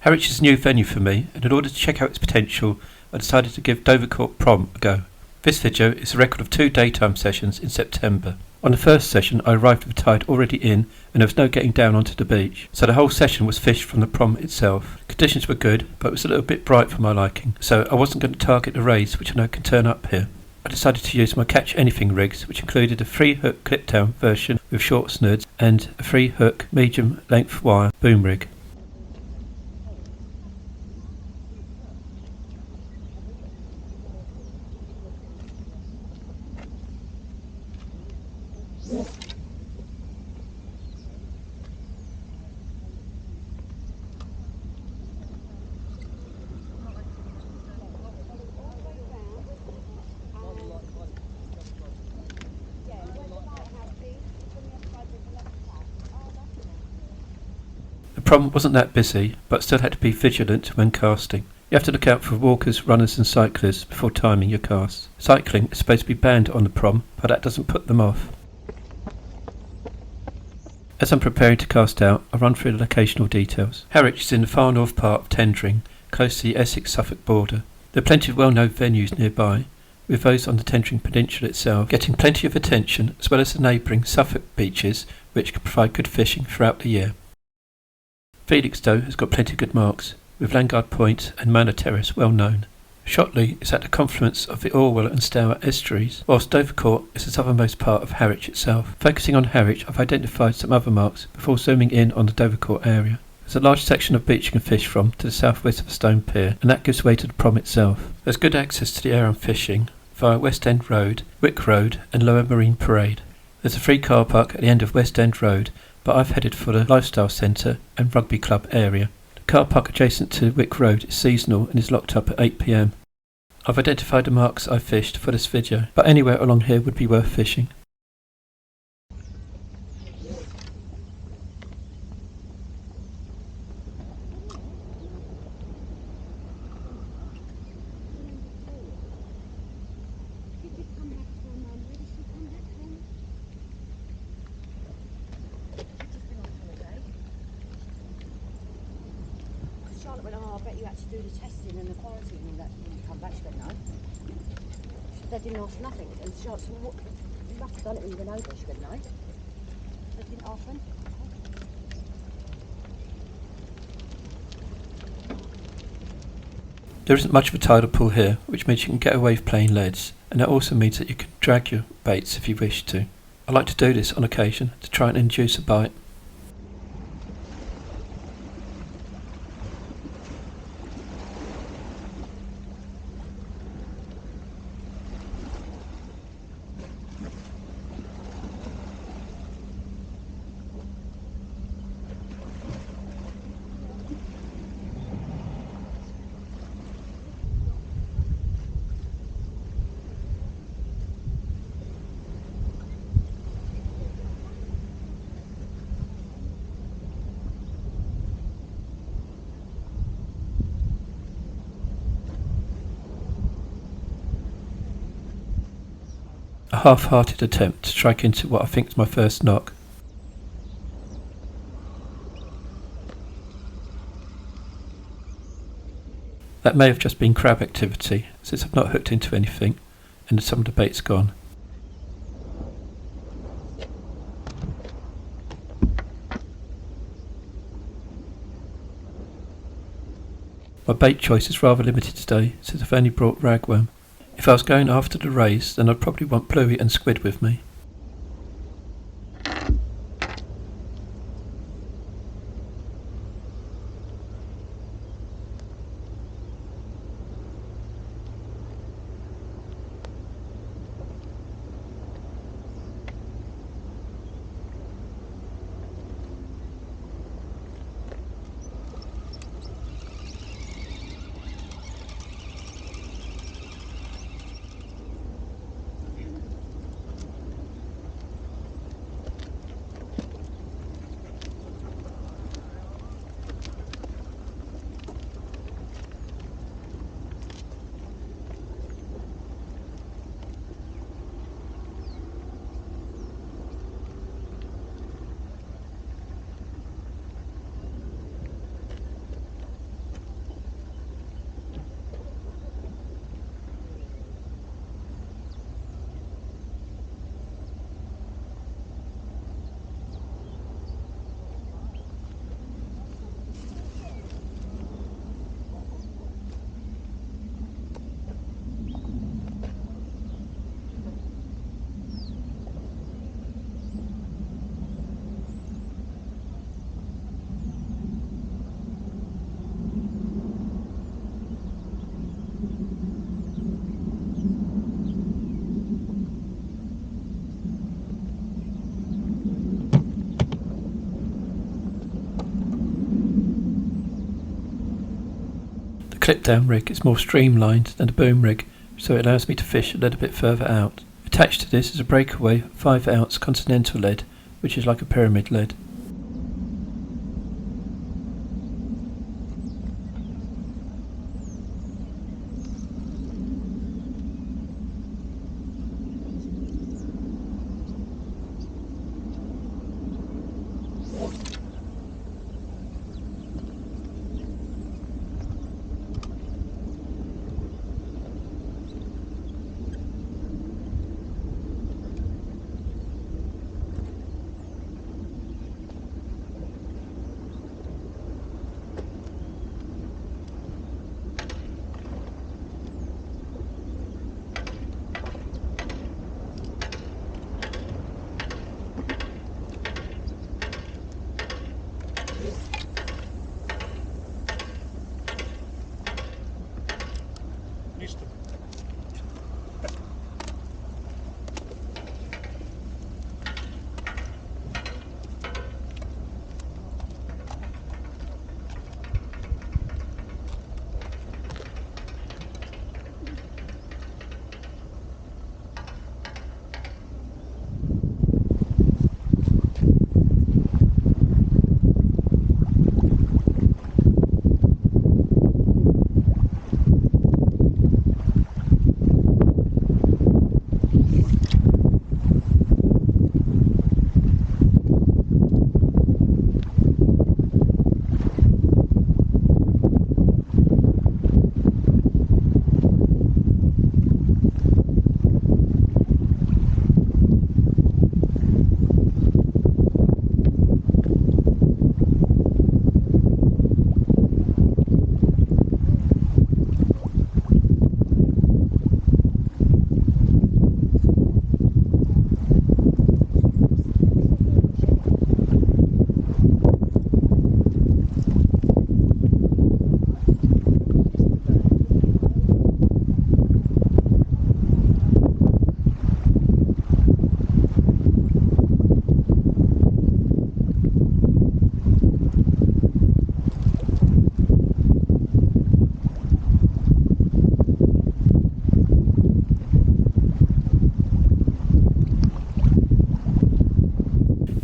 Harwich is a new venue for me, and in order to check out its potential, I decided to give Dovercourt Prom a go. This video is a record of 2 daytime sessions in September. On the first session I arrived with the tide already in and there was no getting down onto the beach, so the whole session was fished from the prom itself. Conditions were good, but it was a little bit bright for my liking, so I wasn't going to target the rays which I know can turn up here. I decided to use my catch anything rigs, which included a 3-hook clip down version with short snood and a 3-hook medium length wire boom rig. The prom wasn't that busy, but still had to be vigilant when casting. You have to look out for walkers, runners and cyclists before timing your casts. Cycling is supposed to be banned on the prom, but that doesn't put them off. As I'm preparing to cast out, I run through the locational details. Harwich is in the far north part of Tendring, close to the Essex-Suffolk border. There are plenty of well-known venues nearby, with those on the Tendring Peninsula itself getting plenty of attention, as well as the neighbouring Suffolk beaches, which can provide good fishing throughout the year. Felixstowe has got plenty of good marks, with Landguard Point and Manor Terrace well known. Shotley is at the confluence of the Orwell and Stour estuaries, whilst Dovercourt is the southernmost part of Harwich itself. Focusing on Harwich, I've identified some other marks before zooming in on the Dovercourt area. There's a large section of beach you can fish from to the southwest of the stone pier, and that gives way to the prom itself. There's good access to the area I'm fishing via West End Road, Wick Road and Lower Marine Parade. There's a free car park at the end of West End Road, but I've headed for the Lifestyle Centre and Rugby Club area. The car park adjacent to Wick Road is seasonal and is locked up at 8 PM. I've identified the marks I fished for this video, but anywhere along here would be worth fishing. I bet you had to do the testing and the quarantine and that when you come back. She went, no. They didn't ask nothing. And Charlotte said, well, you must have done it when you went over. She went, no. They didn't ask them. There isn't much of a tidal pool here, which means you can get away with playing leads, and that also means that you can drag your baits if you wish to. I like to do this on occasion to try and induce a bite. A half-hearted attempt to strike into what I think is my first knock. That may have just been crab activity, since I've not hooked into anything and some of the bait's gone. My bait choice is rather limited today, since I've only brought ragworm. If I was going after the rays, then I'd probably want bluey and squid with me. clip down rig is more streamlined than the boom rig, so it allows me to fish a little bit further out. Attached to this is a breakaway 5-ounce continental lead, which is like a pyramid lead.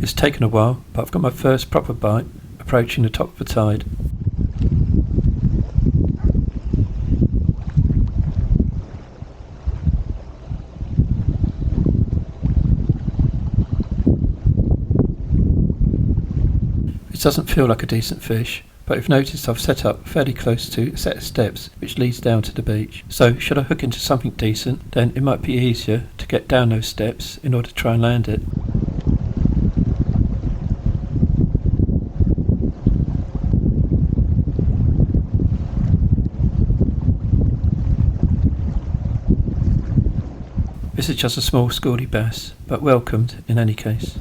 It's taken a while, but I've got my first proper bite, approaching the top of the tide. This doesn't feel like a decent fish, but I've noticed I've set up fairly close to a set of steps which leads down to the beach. So should I hook into something decent, then it might be easier to get down those steps in order to try and land it. This is just a small schoolie bass, but welcomed in any case.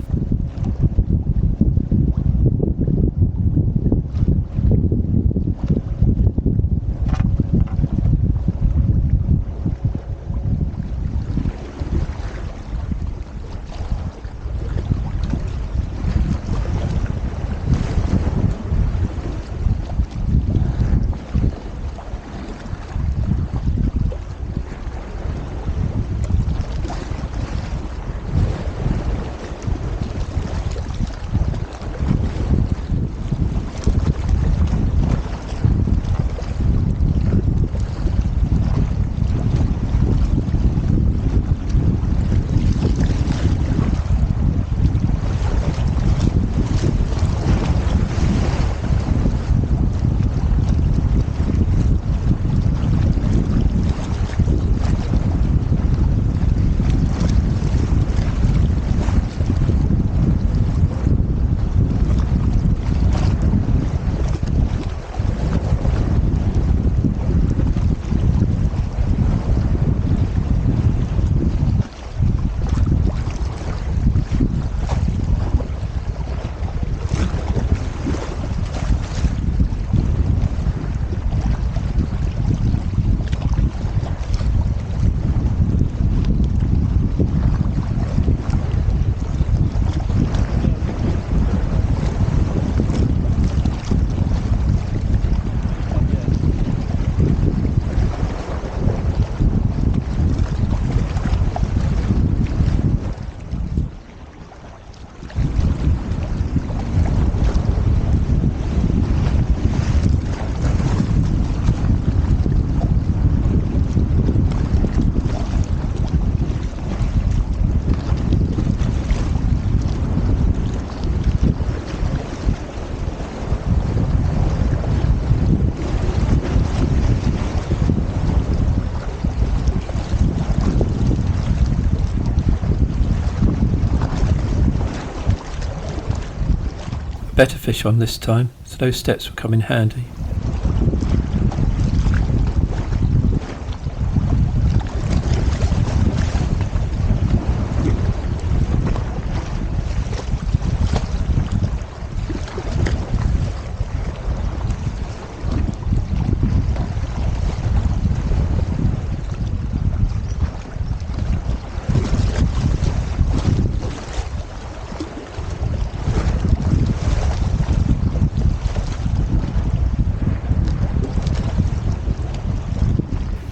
better fish on this time, so those steps will come in handy.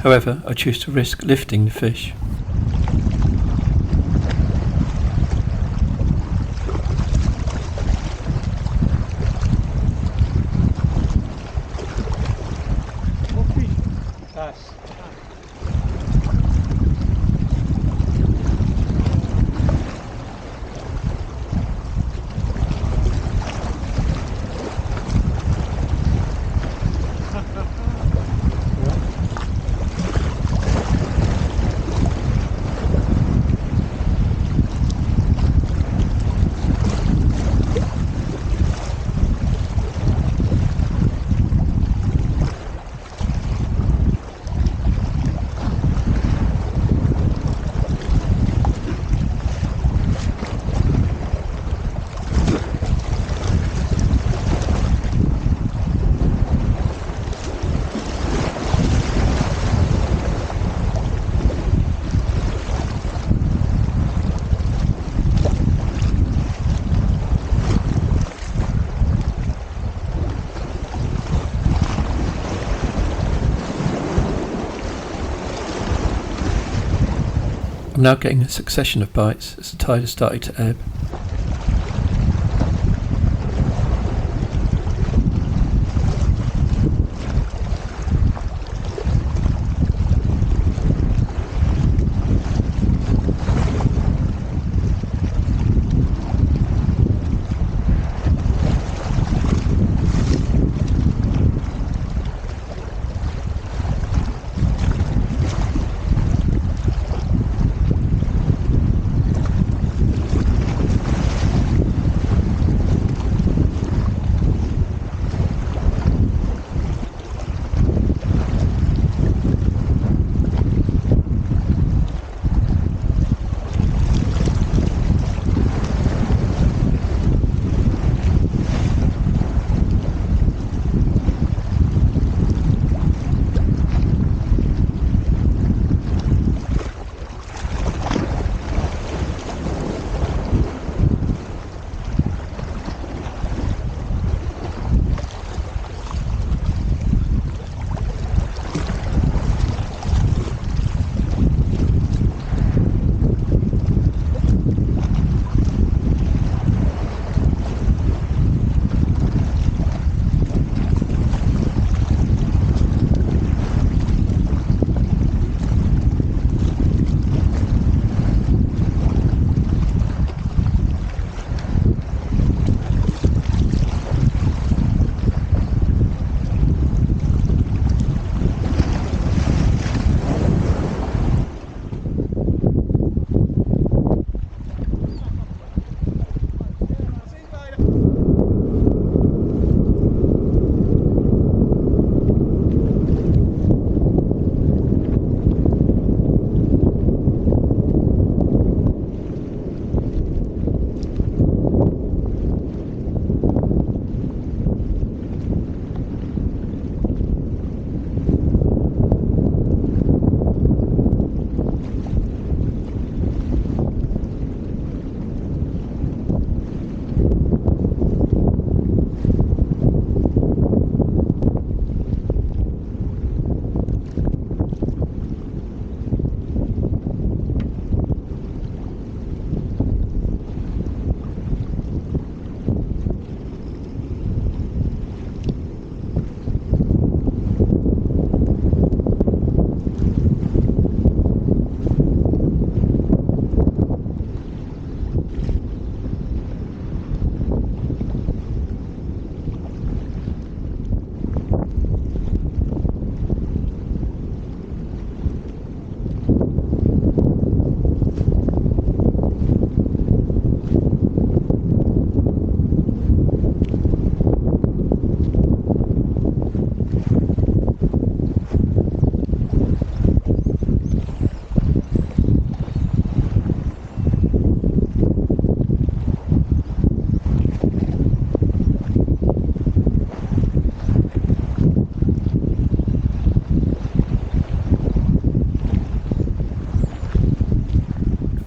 However, I choose to risk lifting the fish. I'm now getting a succession of bites as the tide has started to ebb.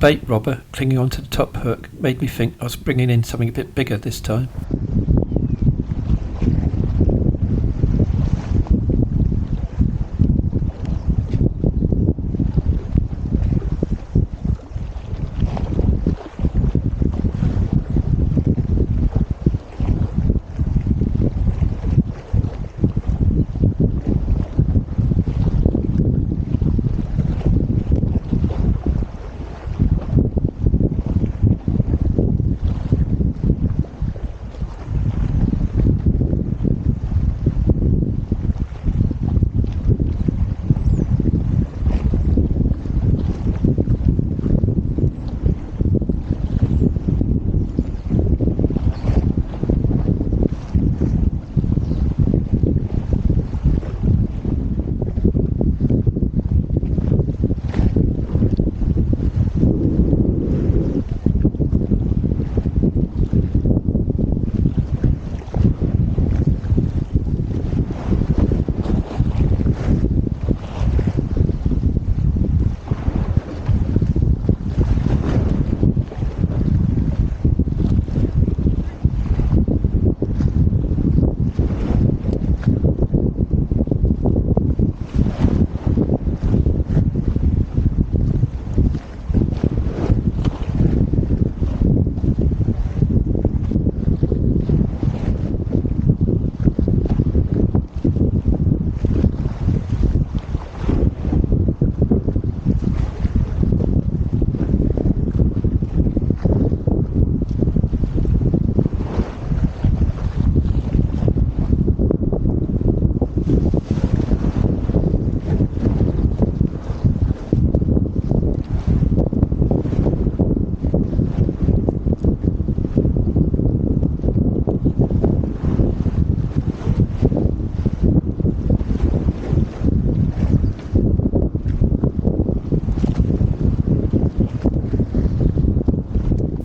bait robber clinging onto the top hook made me think I was bringing in something a bit bigger this time.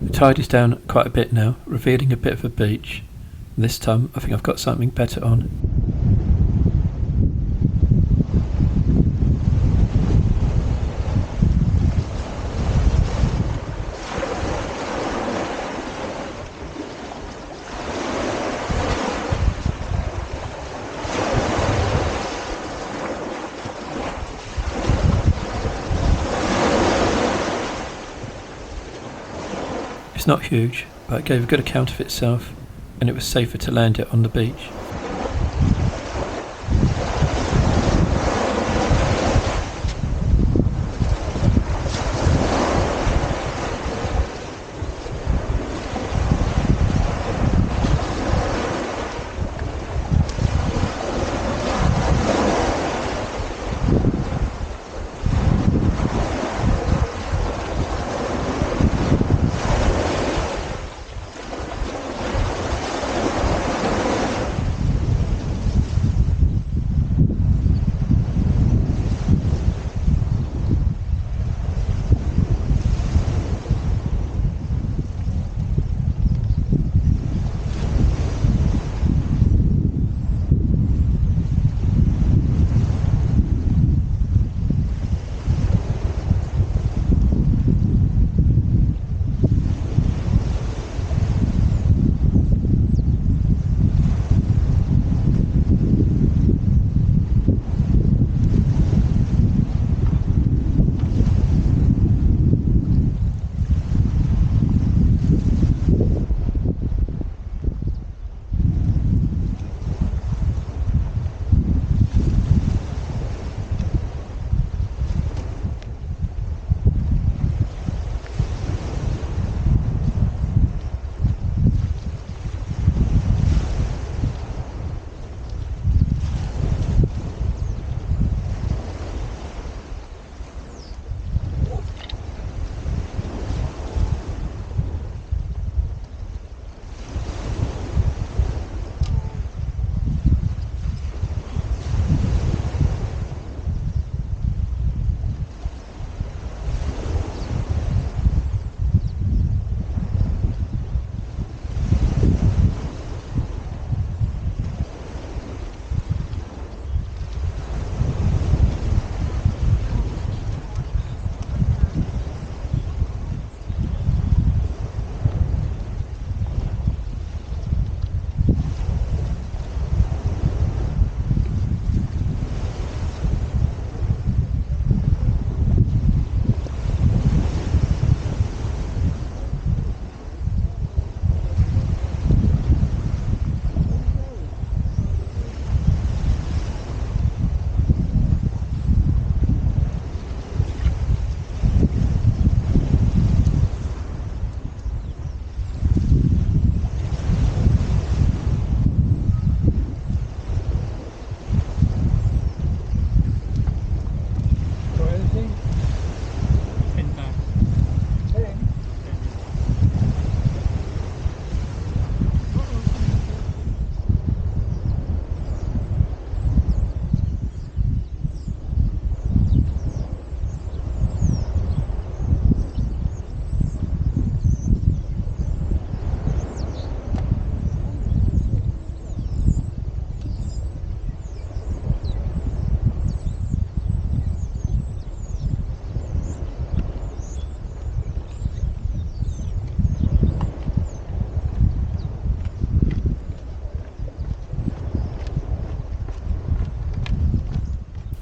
The tide is down quite a bit now, revealing a bit of a beach. And this time I think I've got something better on. It's not huge, but it gave a good account of itself, and it was safer to land it on the beach.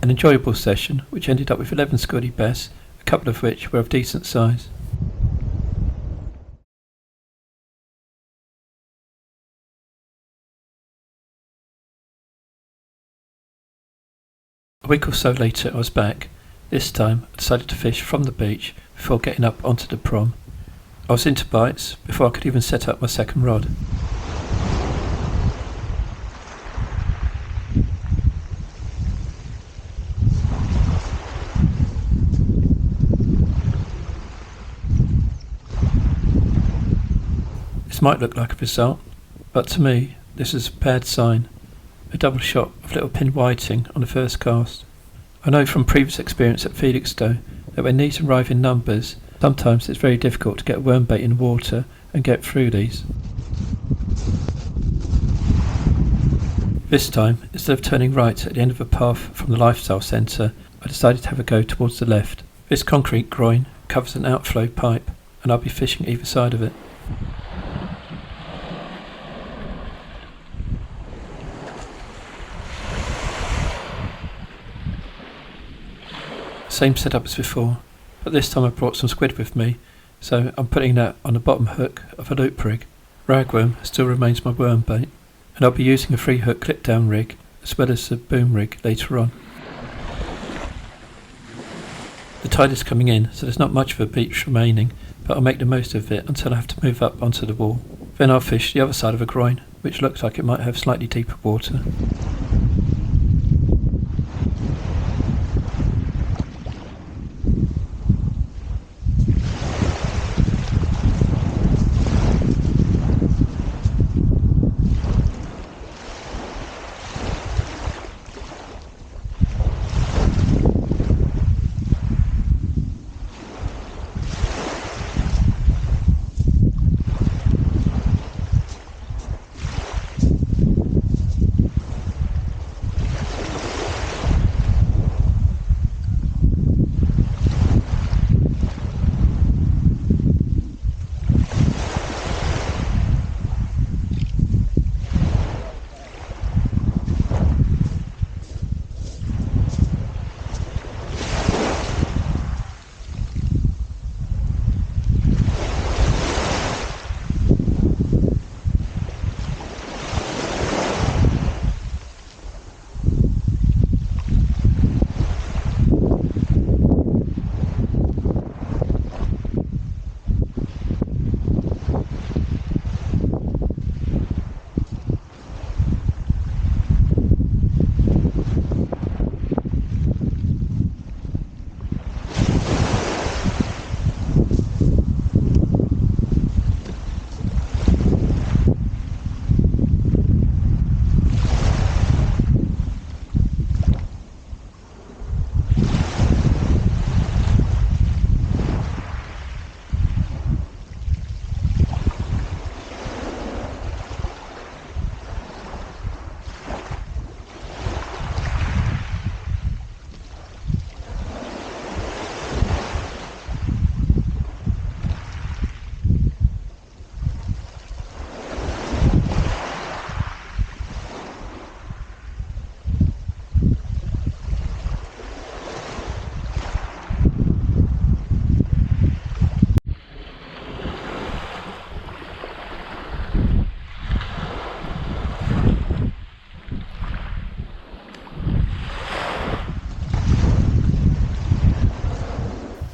An enjoyable session which ended up with 11 scotty bass, a couple of which were of decent size. A week or so later I was back. This time I decided to fish from the beach before getting up onto the prom. I was into bites before I could even set up my second rod. This might look like a result, but to me this is a bad sign. A double shot of little pin whiting on the first cast. I know from previous experience at Felixstowe that when these arrive in numbers, sometimes it's very difficult to get worm bait in water and get through these. This time, instead of turning right at the end of a path from the lifestyle centre, I decided to have a go towards the left. This concrete groin covers an outflow pipe and I'll be fishing either side of it. Same setup as before, but this time I brought some squid with me, so I'm putting that on the bottom hook of a loop rig. Ragworm still remains my worm bait, and I'll be using a free hook clip down rig as well as a boom rig later on. The tide is coming in, so there's not much of a beach remaining, but I'll make the most of it until I have to move up onto the wall. Then I'll fish the other side of a groin, which looks like it might have slightly deeper water.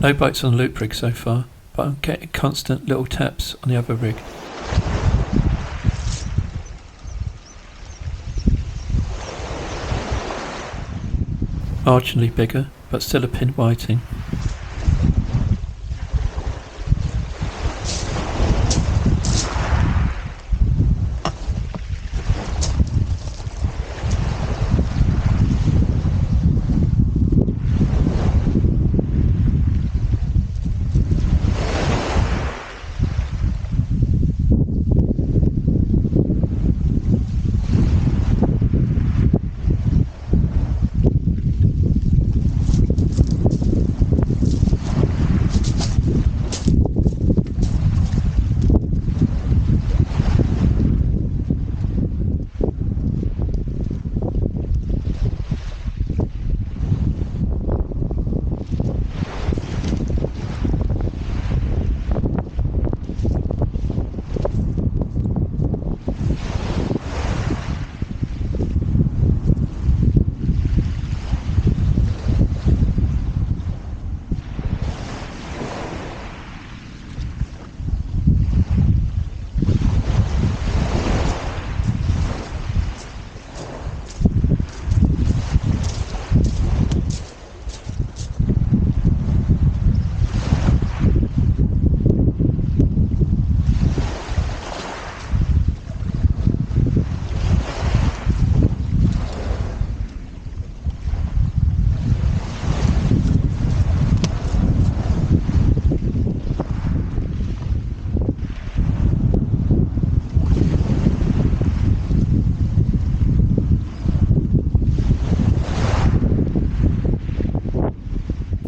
No bites on the loop rig so far, but I'm getting constant little taps on the other rig. Marginally bigger, but still a pin whiting.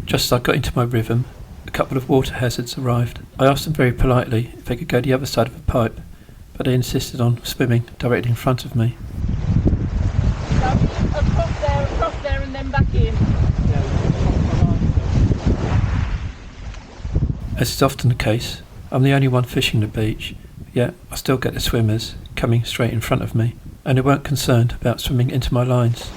Just as I got into my rhythm, a couple of water hazards arrived. I asked them very politely if they could go the other side of the pipe, but they insisted on swimming directly in front of me. So, across there and then back in. As is often the case, I'm the only one fishing the beach, yet I still get the swimmers coming straight in front of me, and they weren't concerned about swimming into my lines.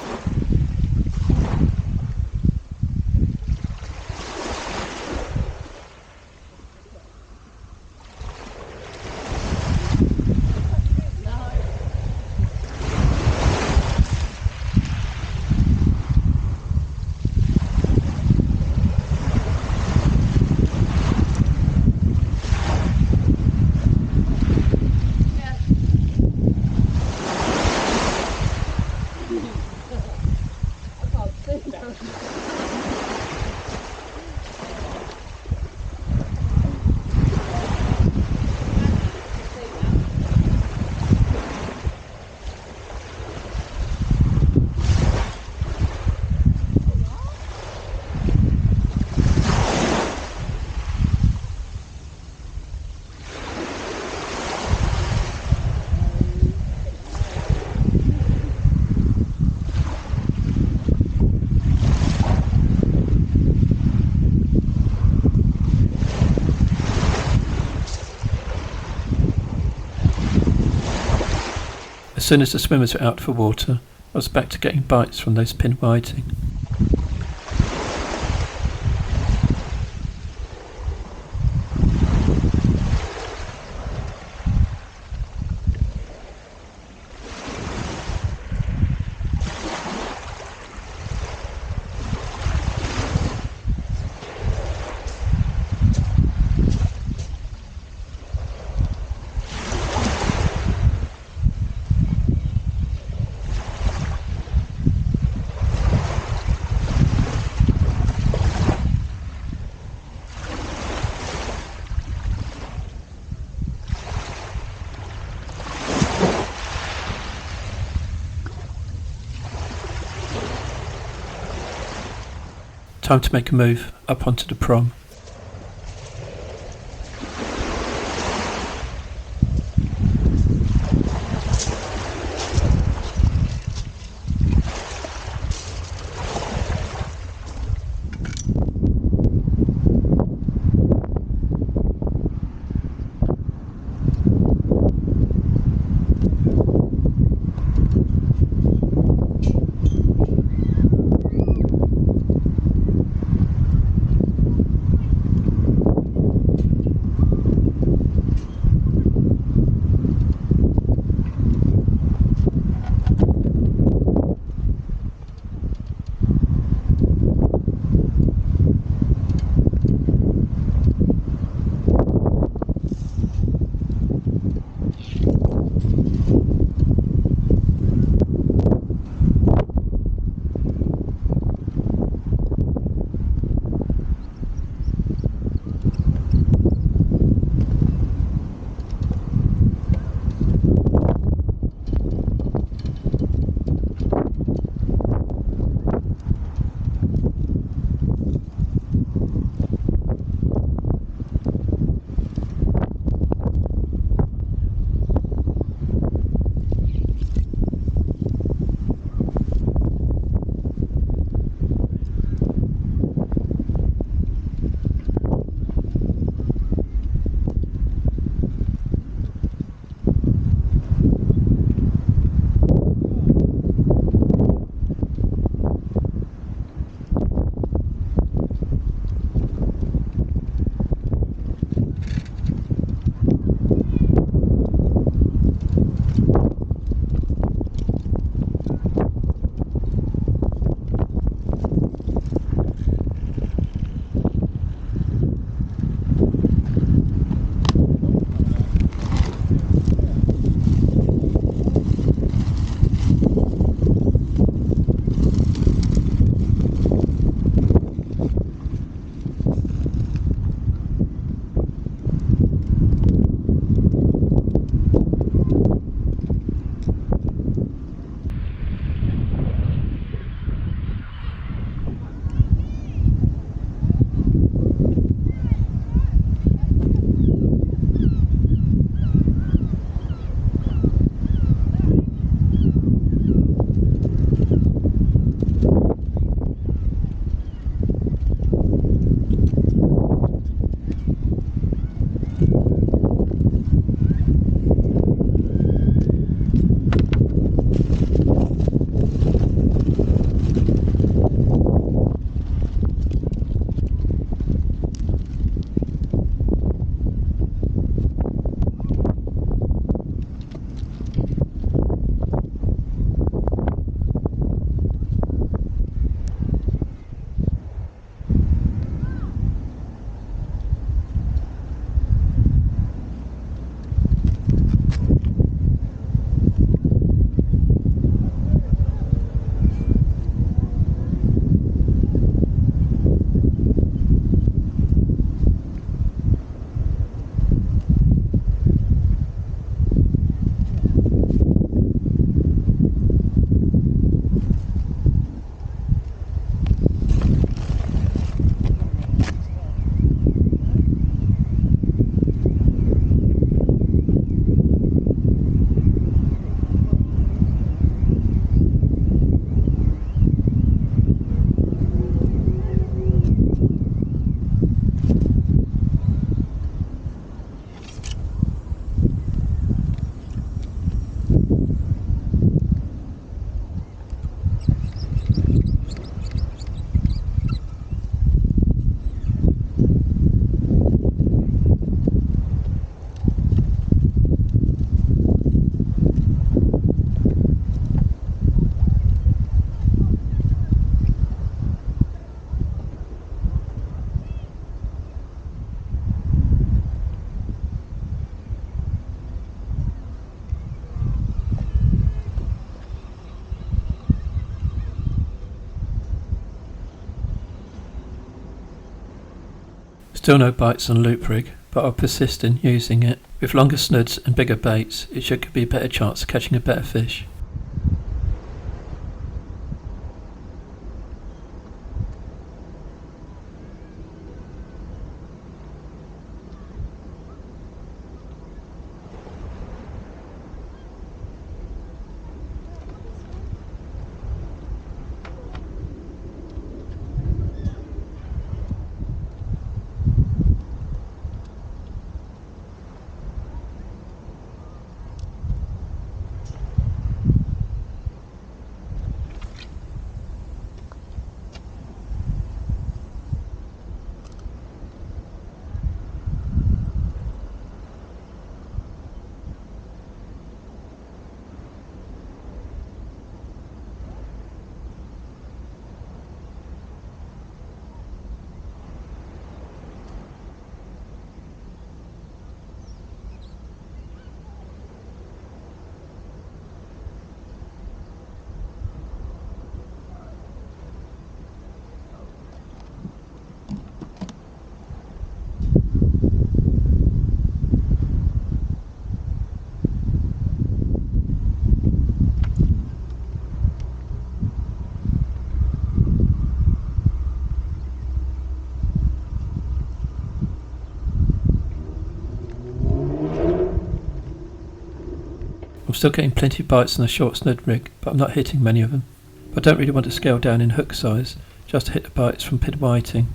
As soon as the swimmers were out for water, I was back to getting bites from those pin whiting. Time to make a move up onto the prom. Still no bites on loop rig, but I'll persist in using it. With longer snods and bigger baits, it should give me a better chance of catching a better fish. I'm still getting plenty of bites on a short snod rig, but I'm not hitting many of them. But I don't really want to scale down in hook size, just to hit the bites from pid whiting.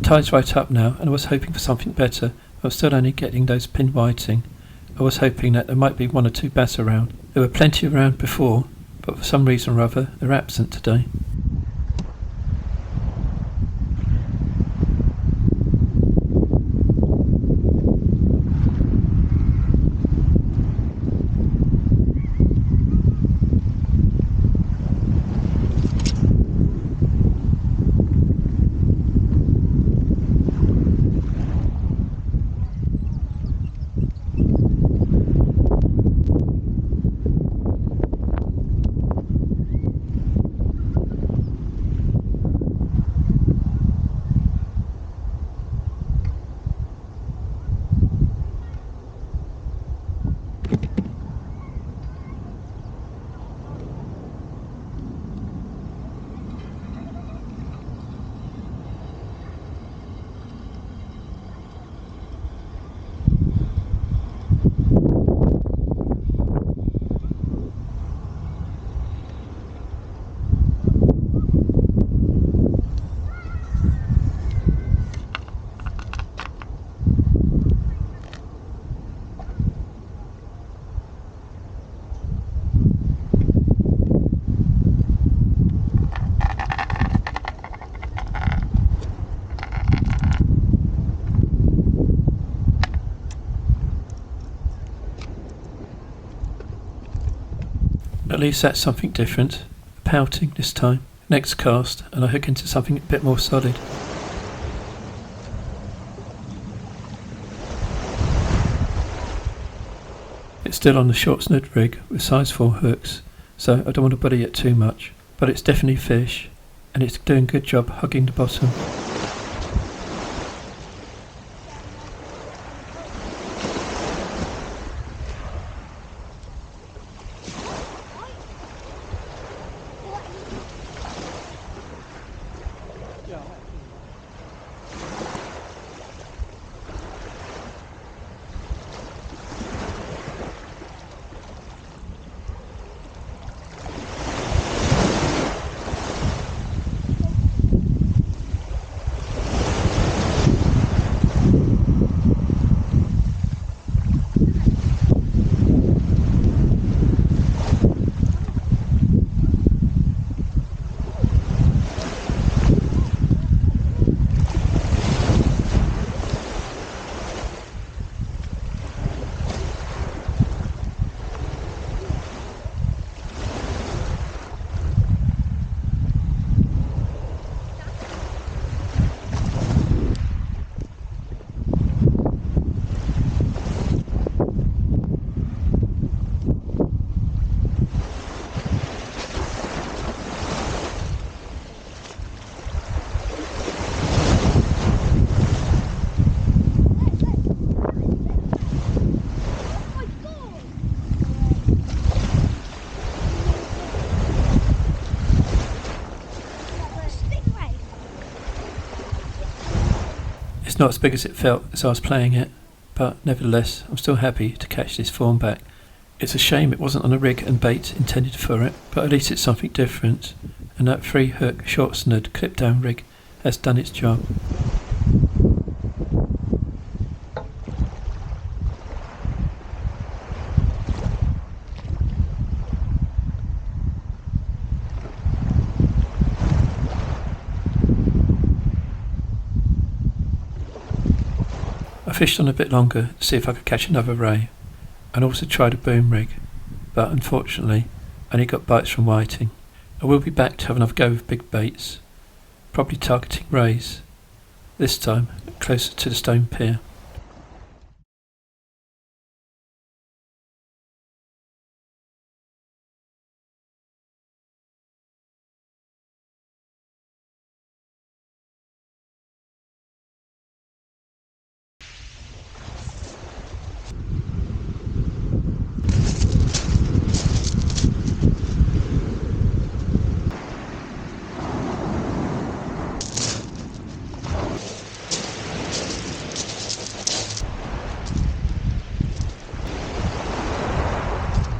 tide's right up now, and I was hoping for something better. I was still only getting those pin whiting. I was hoping that there might be 1 or 2 bass around. There were plenty around before, but for some reason or other, they're absent today. At least that's something different. Pouting this time. Next cast, and I hook into something a bit more solid. It's still on the short snood rig with size 4 hooks, so I don't want to buddy it too much. But it's definitely fish, and it's doing a good job hugging the bottom. It's not as big as it felt as I was playing it, but nevertheless I'm still happy to catch this thornback. It's a shame it wasn't on a rig and bait intended for it, but at least it's something different, and that 3 hook short snood clip down rig has done its job. I fished on a bit longer to see if I could catch another ray, and also tried a boom rig, but unfortunately only got bites from whiting. I will be back to have another go with big baits, probably targeting rays, this time closer to the stone pier.